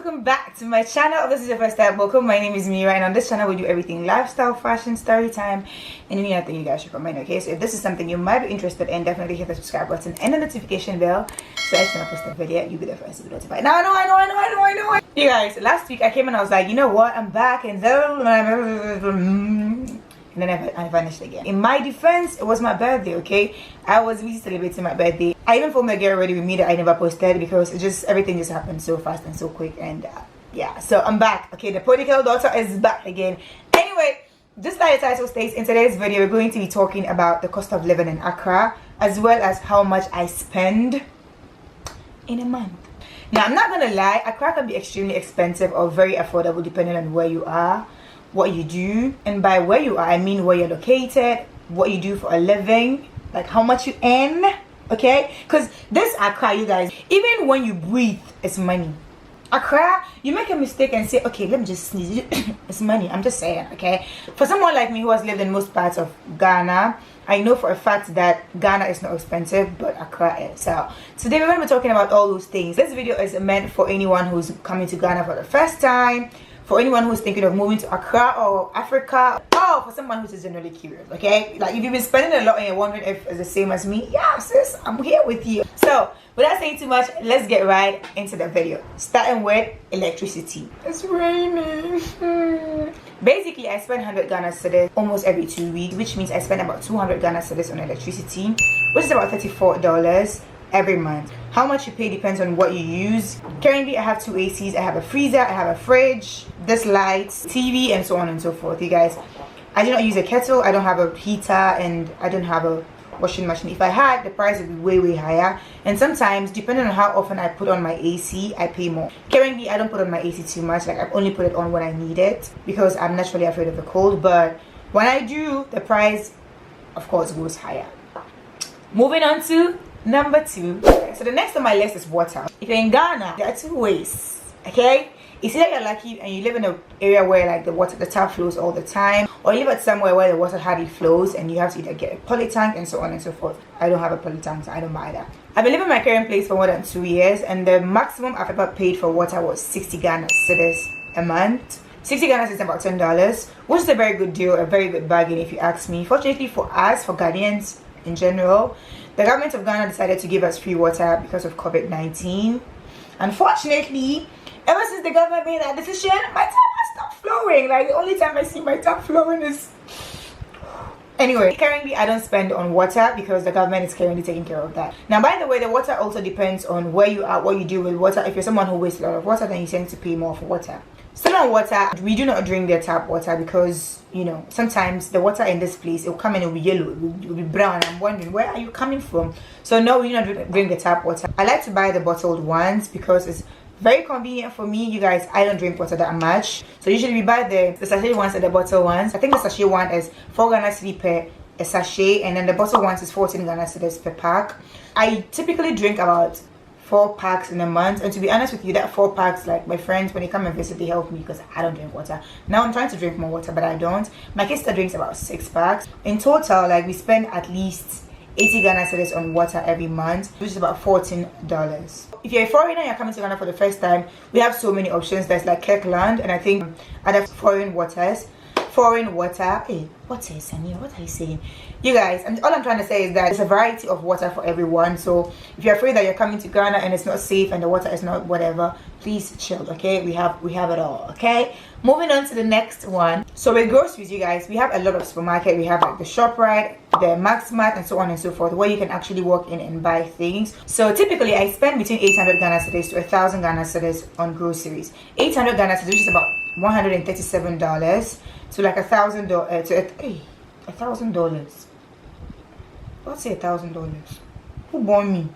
welcome back to my channel. If this is your first time, welcome. My name is Mira, and on this channel we do everything lifestyle, fashion, story time, and any other thing you guys recommend. Okay, so if this is something you might be interested in, definitely hit the subscribe button and the notification bell so as when I post a video you'll be the first to be notified. Now I know. You guys, last week I came and I was like, you know what, I'm back, and then I vanished again. In my defense, it was my birthday, okay? I was really celebrating my birthday. I even filmed a get ready with me that I never posted because everything just happened so fast and so quick, and yeah, so I'm back. Okay, the prodigal daughter is back again. Anyway, just like the title states, in today's video we're going to be talking about the cost of living in Accra, as well as how much I spend in a month. Now, I'm not gonna lie, Accra can be extremely expensive or very affordable depending on where you are, what you do, and by where you are I mean where you're located, what you do for a living, like how much you earn, okay? Because this Accra, you guys, even when you breathe, it's money. Accra, you make a mistake and say, okay, let me just sneeze. It's money. I'm just saying, okay? For someone like me who has lived in most parts of Ghana, I know for a fact that Ghana is not expensive, but Accra is. So today we're going to be talking about all those things. This video is meant for anyone who's coming to Ghana for the first time, for anyone who's thinking of moving to Accra or Africa, or for someone who's just generally curious, okay? Like if you've been spending a lot and you're wondering if it's the same as me, yeah, sis, I'm here with you. So without saying too much, let's get right into the video, starting with electricity. It's raining. Basically, I spend 100 Ghana cedis almost every 2 weeks, which means I spend about 200 Ghana cedis on electricity, which is about $34 every month. How much you pay depends on what you use. Currently, I have 2 ACs. I have a freezer, I have a fridge, this lights, TV, and so on and so forth. You guys, I do not use a kettle, I don't have a heater, and I don't have a washing machine. If I had, the price would be way higher, and sometimes depending on how often I put on my AC, I pay more. Currently, I don't put on my AC too much. Like, I only put it on when I need it because I'm naturally afraid of the cold, but when I do, the price of course goes higher. Moving on to number 2. So the next on my list is water. If you're in Ghana, there are 2 ways, okay? It's either you're lucky and you live in an area where like the tap flows all the time, or you live at somewhere where the water hardly flows and you have to either get a poly tank and so on and so forth. I don't have a poly tank, so I don't buy that. I've been living in my current place for more than 2 years, and the maximum I've ever paid for water was 60 Ghana cedis a month. 60 Ghana cedis is about $10, which is a very good deal, a very good bargain if you ask me. Fortunately for us, for Ghanaians in general, the government of Ghana decided to give us free water because of COVID-19. Unfortunately, ever since the government made that decision, my tap has stopped flowing. Like, the only time I see my tap flowing is... Anyway, currently I don't spend on water because the government is currently taking care of that. Now, by the way, the water also depends on where you are, what you do with water. If you're someone who wastes a lot of water, then you tend to pay more for water. Still on water, we do not drink their tap water because, you know, sometimes the water in this place, it will come and it will be yellow, it will be brown. I'm wondering, where are you coming from? So no, we do not drink the tap water. I like to buy the bottled ones because it's very convenient for me. You guys, I don't drink water that much, so usually we buy the sachet ones and the bottle ones. I think the sachet one is 4 Ghana cedis per a sachet, and then the bottle ones is 14 Ghana cedis per pack. I typically drink about 4 packs in a month, and to be honest with you, that 4 packs, like my friends, when they come and visit, they help me because I don't drink water. Now I'm trying to drink more water, but I don't. My sister drinks about 6 packs. In total, like, we spend at least 80 Ghana cedis on water every month, which is about $14. If you're a foreigner and you're coming to Ghana for the first time, we have so many options. There's like Kirkland, and I think other foreign water. Hey, what are you saying? You guys, all I'm trying to say is that there's a variety of water for everyone. So if you're afraid that you're coming to Ghana and it's not safe and the water is not whatever, please chill, okay? We have it all, okay? Moving on to the next one. So with groceries, you guys, we have a lot of supermarket. We have like the ShopRite, the Maxmart, and so on and so forth, where you can actually walk in and buy things. So typically I spend between 800 Ghana cedis to 1,000 Ghana cedis on groceries. 800 Ghana cedis, which is about $137. So like $1,000 to $1,000. Let's say $1,000. Who born me?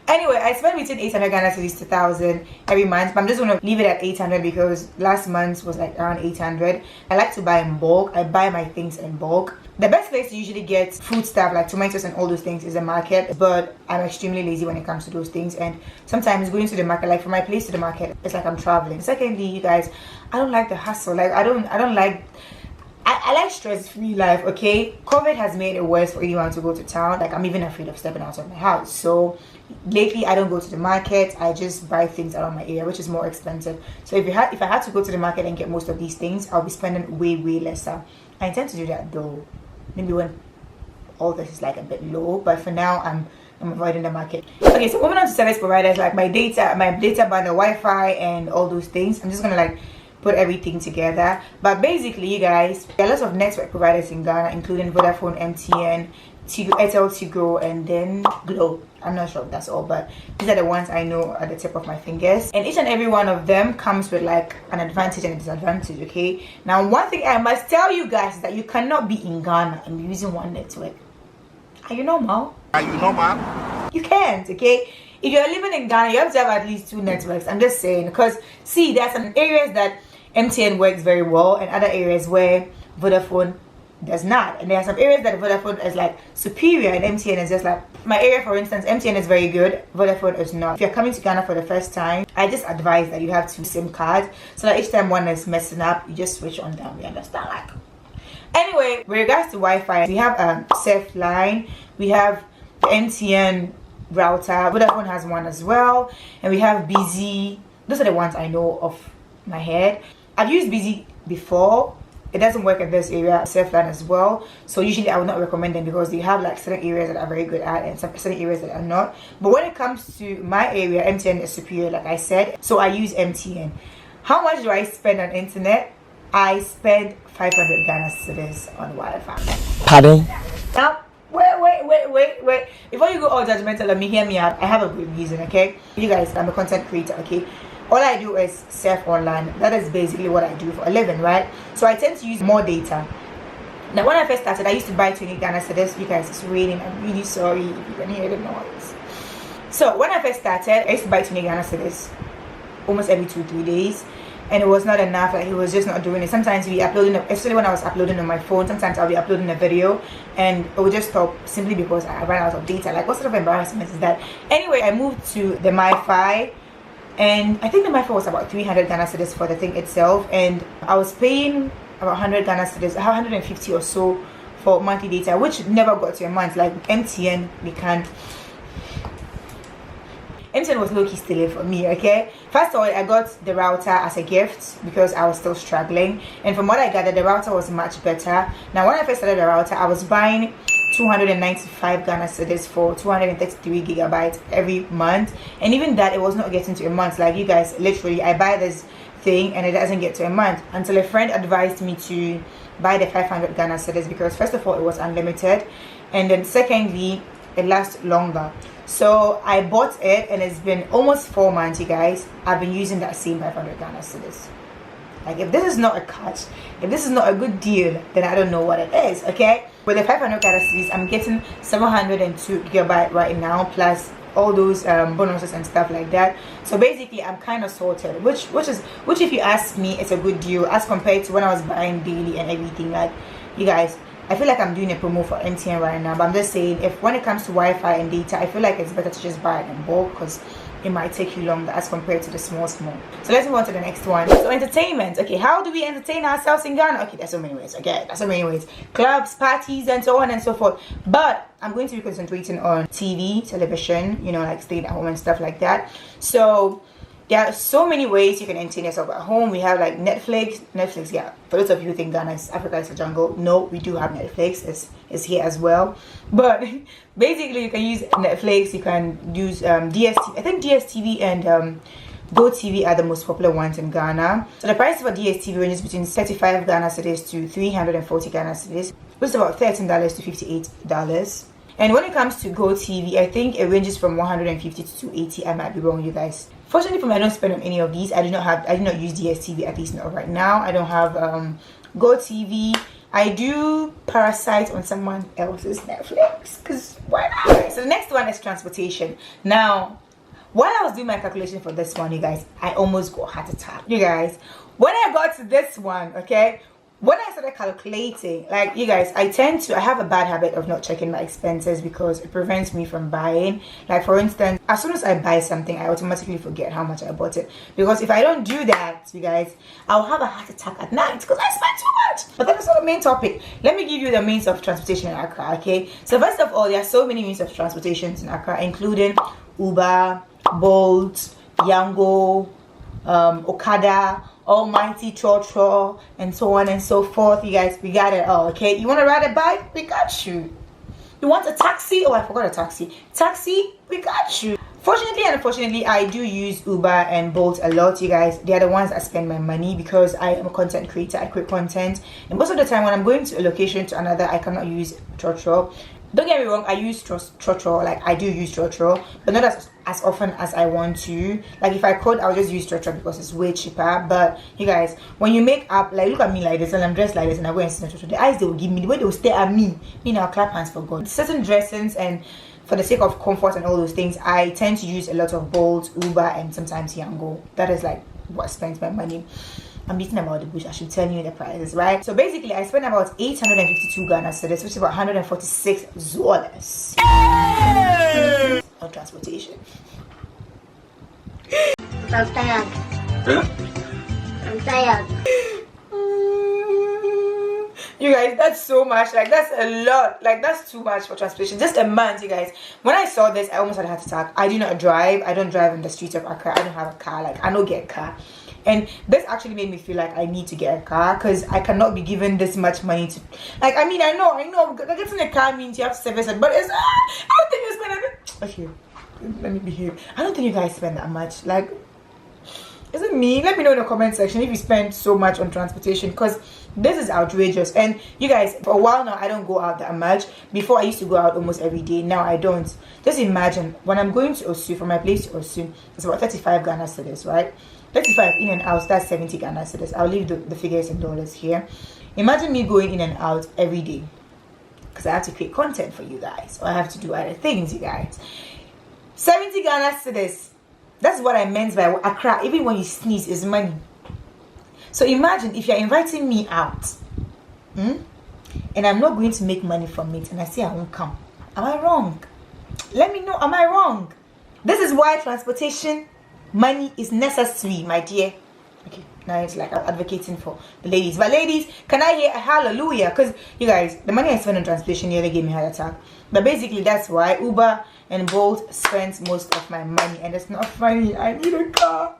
Anyway, I spend between 800 Ghana cedis to 1,000 every month, but I'm just going to leave it at 800 because last month was like around 800. I like to buy in bulk. I buy my things in bulk. The best place to usually get food stuff like tomatoes and all those things is the market, but I'm extremely lazy when it comes to those things, and sometimes going to the market, like from my place to the market, it's like I'm traveling. Secondly, you guys, I don't like the hassle. Like, I don't like I like stress-free life, okay? COVID has made it worse for anyone to go to town. Like, I'm even afraid of stepping out of my house. So lately I don't go to the market. I just buy things around my area, which is more expensive. So if I had to go to the market and get most of these things, I'll be spending way lesser. I intend to do that though, maybe when all this is like a bit low, but for now I'm avoiding the market. Okay, so moving on to service providers, like my data bundle, Wi-Fi, and all those things. I'm just gonna like put everything together. But basically, you guys, there are lots of network providers in Ghana, including Vodafone, MTN, Airtel, Tigo, and then Glo. I'm not sure if that's all, but these are the ones I know at the tip of my fingers. And each and every one of them comes with like an advantage and a disadvantage, okay? Now, one thing I must tell you guys is that you cannot be in Ghana and be using one network. Are you normal? Are you normal? You can't, okay? If you're living in Ghana, you have to have at least 2 networks. I'm just saying, because see, there are some areas that MTN works very well and other areas where Vodafone does not. And there are some areas that Vodafone is like superior and MTN is just like, my area for instance, MTN is very good, Vodafone is not. If you're coming to Ghana for the first time, I just advise that you have 2 SIM cards so that each time one is messing up, you just switch on them. You understand? Like, anyway, with regards to Wi-Fi, we have a safe line, we have the MTN router, Vodafone has one as well, and we have Busy. Those are the ones I know off my head. I've used Busy before. It doesn't work in this area, safe line as well, so usually I would not recommend them because they have like certain areas that are very good at and some certain areas that are not. But when it comes to my area, MTN is superior, like I said, so I use MTN. How much do I spend on internet? I spend 500 Ghana cedis on Wi-Fi. Pardon? Now, wait. Before you go all judgmental, let me hear me out. I have a good reason, okay? You guys, I'm a content creator, okay? All I do is surf online. That is basically what I do for a living, right? So I tend to use more data. Now, when I first started, I used to buy 20 Ghana cedis. You guys, it's raining. I'm really sorry if you can hear the noise. So when I first started, I used to buy 20 Ghana cedis almost every 2-3 days. And it was not enough, like he was just not doing it. Sometimes we uploading, especially when I was uploading on my phone, sometimes I'll be uploading a video and it would just stop simply because I ran out of data. Like, what sort of embarrassment is that? Anyway, I moved to the MiFi, and I think the MiFi was about 300 Ghana cedis for the thing itself, and I was paying about 100 Ghana cedis, 150 or so for monthly data, which never got to a month. Like MTN, we can't. MTN was low-key stealing for me, okay? First of all, I got the router as a gift because I was still struggling, and from what I gathered, the router was much better. Now, when I first started the router, I was buying 295 Ghana cedis for 233 gigabytes every month, and even that, it was not getting to a month. Like, you guys, literally, I buy this thing and it doesn't get to a month until a friend advised me to buy the 500 Ghana cedis because first of all, it was unlimited, and then secondly, it lasts longer. So I bought it and it's been almost 4 months, you guys. I've been using that same 500 Ghana cedis. Like, if this is not a catch, if this is not a good deal, then I don't know what it is, okay? With the 500 Ghana cedis, I'm getting 702 gigabyte right now, plus all those bonuses and stuff like that. So basically, I'm kind of sorted, which if you ask me, it's a good deal as compared to when I was buying daily and everything. Like, you guys, I feel like I'm doing a promo for MTN right now, but I'm just saying, if when it comes to Wi-Fi and data, I feel like it's better to just buy it in bulk because it might take you longer as compared to the small. So let's move on to the next one. So entertainment. Okay, how do we entertain ourselves in Ghana? Okay, there's so many ways. Okay, there's so many ways. Clubs, parties, and so on and so forth. But I'm going to be concentrating on TV, television, you know, like staying at home and stuff like that. So there are so many ways you can entertain yourself at home. We have like Netflix, yeah. For those of you who think Africa is a jungle, no, we do have Netflix. It's here as well. But basically, you can use Netflix. You can use DSTV. I think DSTV and GoTV are the most popular ones in Ghana. So the price for DSTV ranges between 35 Ghana cedis to 340 Ghana cedis, which is about $13 to $58. And when it comes to GoTV, I think it ranges from 150 to 280. I might be wrong, you guys. Fortunately for me, I don't spend on any of these. I do not use DSTV, at least not right now. I don't have GoTV. I do parasite on someone else's Netflix, because why not? So the next one is transportation. Now, while I was doing my calculation for this one, you guys, I almost got a heart attack. You guys, when I got to this one, okay, when I started calculating, like, you guys, I have a bad habit of not checking my expenses because it prevents me from buying. Like, for instance, as soon as I buy something, I automatically forget how much I bought it, because if I don't do that, you guys, I'll have a heart attack at night because I spent too much. But that is not the main topic. Let me give you the means of transportation in Accra, okay? So first of all, there are so many means of transportation in Accra, including Uber, Bolt, Yango, Okada, Almighty Trotro, and so on and so forth. You guys, we got it all, okay? You want to ride a bike? We got you. You want a taxi? Oh, I forgot a taxi. Taxi? We got you. Fortunately and unfortunately, I do use Uber and Bolt a lot, you guys. They are the ones that spend my money because I am a content creator. I create content, and most of the time when I'm going to a location to another, I cannot use Trotro. Don't get me wrong, I use Trotro, like I do use Trotro, but not as often as I want to. Like if I could, I'll just use Trotro because it's way cheaper. But you guys, when you make up, like look at me like this and I'm dressed like this and I go and sit in Trotro, the eyes they will give me, the way they will stare at me, you know, I'll clap hands for God. Certain dressings and for the sake of comfort and all those things, I tend to use a lot of Bolt, Uber, and sometimes Yango. That is like what spends my money. I'm beating about the bush. I should tell you the prices, right? So basically, I spent about 852 Ghana cedis, which is about $146 on transportation. I'm tired. I'm tired. You guys, that's so much. Like, that's a lot. Like, that's too much for transportation. Just a month, you guys. When I saw this, I almost had a heart attack. I do not drive. I don't drive in the streets of Accra. I don't have a car. Like, I don't get a car. And this actually made me feel like I need to get a car because I cannot be given this much money to, like, I mean, I know getting a car means you have to service it, but it's I don't think you spend okay, let me behave. I don't think you guys spend that much. Like, is it me? Let me know in the comment section if you spend so much on transportation, because this is outrageous. And you guys, for a while now, I don't go out that much. Before, I used to go out almost every day. Now I don't. Just imagine when I'm going to Osu, from my place to Osu, it's about 35 Ghana cedis, right? 35 in and out, that's 70 Ghana cedis. I'll leave the figures in dollars here. Imagine me going in and out every day because I have to create content for you guys, or I have to do other things, you guys. 70 Ghana cedis. That's what I meant by Accra. Even when you sneeze, is money. So imagine if you're inviting me out, and I'm not going to make money from it, and I say I won't come. Am I wrong? Let me know. Am I wrong? This is why transportation money is necessary, my dear. Okay, now it's like I'm advocating for the ladies. But ladies, can I hear a hallelujah? Because you guys, the money I spend on transportation nearly gave me a heart attack. But basically, that's why Uber and Bolt spends most of my money, and it's not funny. I need a car.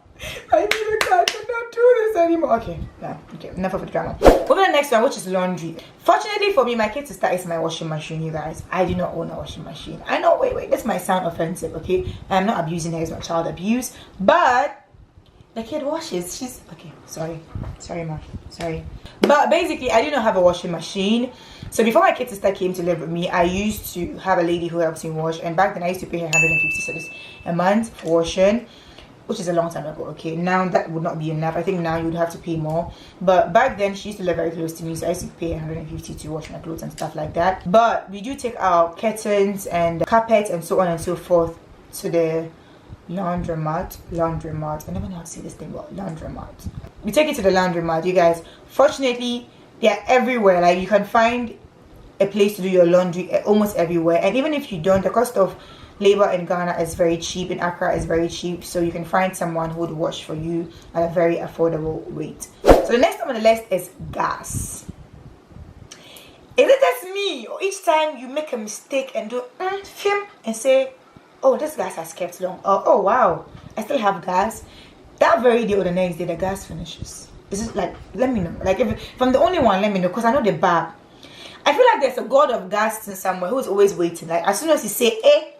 I need a car. I cannot do this anymore. Okay, yeah, okay, enough of the drama. We'll go to the next one, which is laundry. Fortunately for me, my kid sister is my washing machine, you guys. I do not own a washing machine. I know, wait, this might sound offensive, okay? I'm not abusing her, it's not child abuse, but the kid washes. She's okay. Sorry, ma. Sorry. But basically, I do not have a washing machine. So before my kid sister came to live with me, I used to have a lady who helps me wash, and back then I used to pay her 150 cedis a month for washing, which is a long time ago. Okay, now that would not be enough. I think now you would have to pay more, but back then she used to live very close to me, so I used to pay 150 to wash my clothes and stuff like that. But we do take our curtains and carpets and so on and so forth to the laundromat. I never know how to say this thing, but laundromat. We take it to the laundromat, you guys. Fortunately, they're everywhere. Like, you can find a place to do your laundry almost everywhere, and even if you don't, the cost of labor in Ghana is very cheap. In Accra is very cheap, so you can find someone who would wash for you at a very affordable rate. So the next one on the list is gas. Is it just me, or each time you make a mistake and do film and say, oh, this gas has kept long, or oh wow, I still have gas, that very day or the next day the gas finishes? Is it like, let me know. Like, if I'm the only one, let me know, because I know the bar. I feel like there's a god of gas in somewhere who's always waiting. Like, as soon as you say, hey,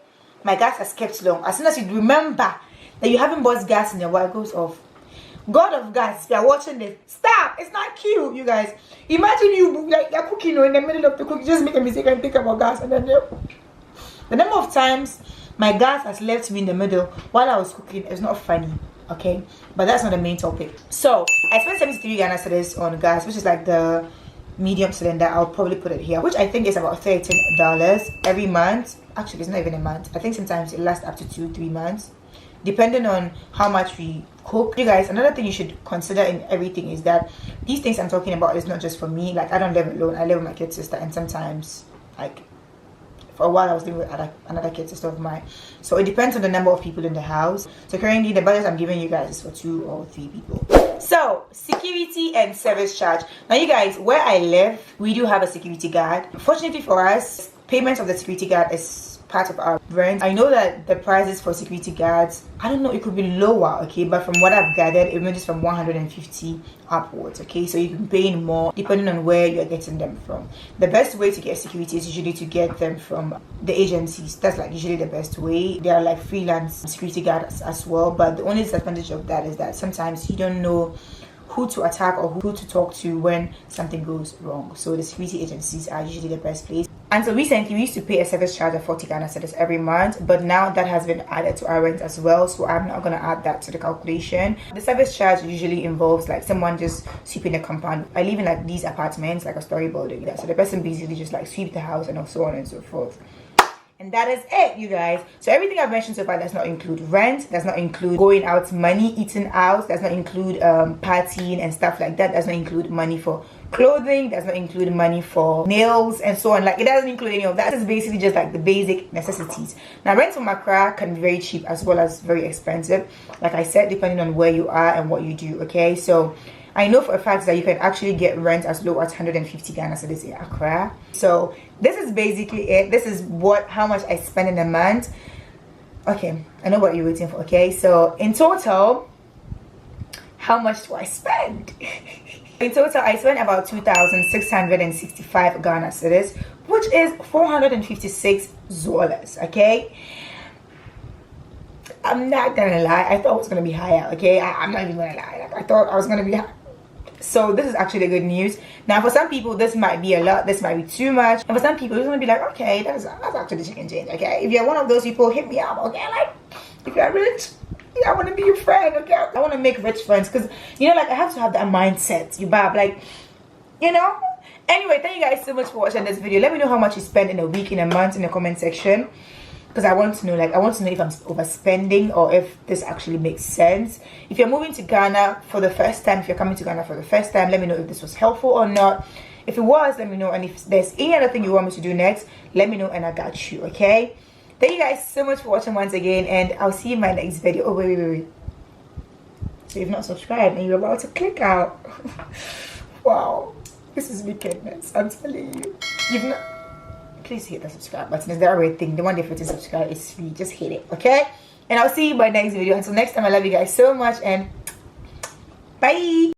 my gas has kept long, as soon as you remember that you haven't bought gas in a while, it goes off. God of gas, if you're watching this, stop. It's not cute, you guys. Imagine you, like, you're cooking, in the middle of the cook, you just make a mistake and think about gas, and then the number of times my gas has left me in the middle while I was cooking is not funny, okay? But that's not the main topic. So I spent 73 Ghana cedis on gas, which is like the medium cylinder. I'll probably put it here, which I think is about $13 every month. Actually, it's not even a month. I think sometimes it lasts up to 2-3 months. depending on how much we cook. You guys, another thing you should consider in everything is that these things I'm talking about is not just for me. Like, I don't live alone, I live with my kid sister, and sometimes, like, for a while I was living with another kid sister of mine, so it depends on the number of people in the house. So currently the budget I'm giving you guys is for 2 or 3 people. So security and service charge. Now you guys, where I live, we do have a security guard. Fortunately for us, payment of the security guard is part of our rent. I know that the prices for security guards, I don't know, it could be lower, okay, but from what I've gathered, it ranges from 150 upwards, okay. So you can be paying more depending on where you're getting them from. The best way to get security is usually to get them from the agencies. That's like usually the best way. There are like freelance security guards as well, but the only disadvantage of that is that sometimes you don't know who to attack or who to talk to when something goes wrong. So the security agencies are usually the best place. And so recently we used to pay a service charge of 40 Ghana cedis every month, but now that has been added to our rent as well, so I'm not going to add that to the calculation. The service charge usually involves like someone just sweeping the compound. I live in like these apartments, like a story building, so the person basically just like sweep the house and so on and so forth. And that is it, you guys. So everything I've mentioned so far does not include rent, does not include going out money, eating out, does not include partying and stuff like that, does not include money for clothing, does not include money for nails and so on. Like, it doesn't include any of that. It's basically just like the basic necessities. Now, rent from Accra can be very cheap as well as very expensive, like I said, depending on where you are and what you do, okay? So I know for a fact that you can actually get rent as low as 150 Ghana cedis in Accra. So this is basically it. This is how much I spend in a month. Okay, I know what you're waiting for, okay? So in total, how much do I spend? In total, I spent about 2,665 Ghana cedis, which is 456 zolas, okay? I'm not gonna lie, I thought it was gonna be higher, okay? I'm not even gonna lie, like, I thought I was gonna be high. So this is actually the good news. Now for some people this might be a lot, this might be too much, and for some people it's gonna be like, okay, that's actually chicken change, okay? If you're one of those people, hit me up, okay? Like, if you're rich, I want to be your friend, okay? I want to make rich friends, because you know, like, I have to have that mindset, you bab, like, you know. Anyway, thank you guys so much for watching this video. Let me know how much you spend in a week, in a month, in the comment section, because I want to know, like, I want to know if I'm overspending or if this actually makes sense. If you're moving to Ghana for the first time, if you're coming to Ghana for the first time, let me know if this was helpful or not. If it was, let me know, and if there's any other thing you want me to do next, let me know and I got you, okay? Thank you guys so much for watching once again, and I'll see you in my next video. Oh, wait. So you've not subscribed and you're about to click out. Wow, this is wickedness, I'm telling you. You've not... Please hit the subscribe button. It's the right thing. The one that to subscribe is free. Just hit it, okay? And I'll see you in my next video. Until next time, I love you guys so much, and bye.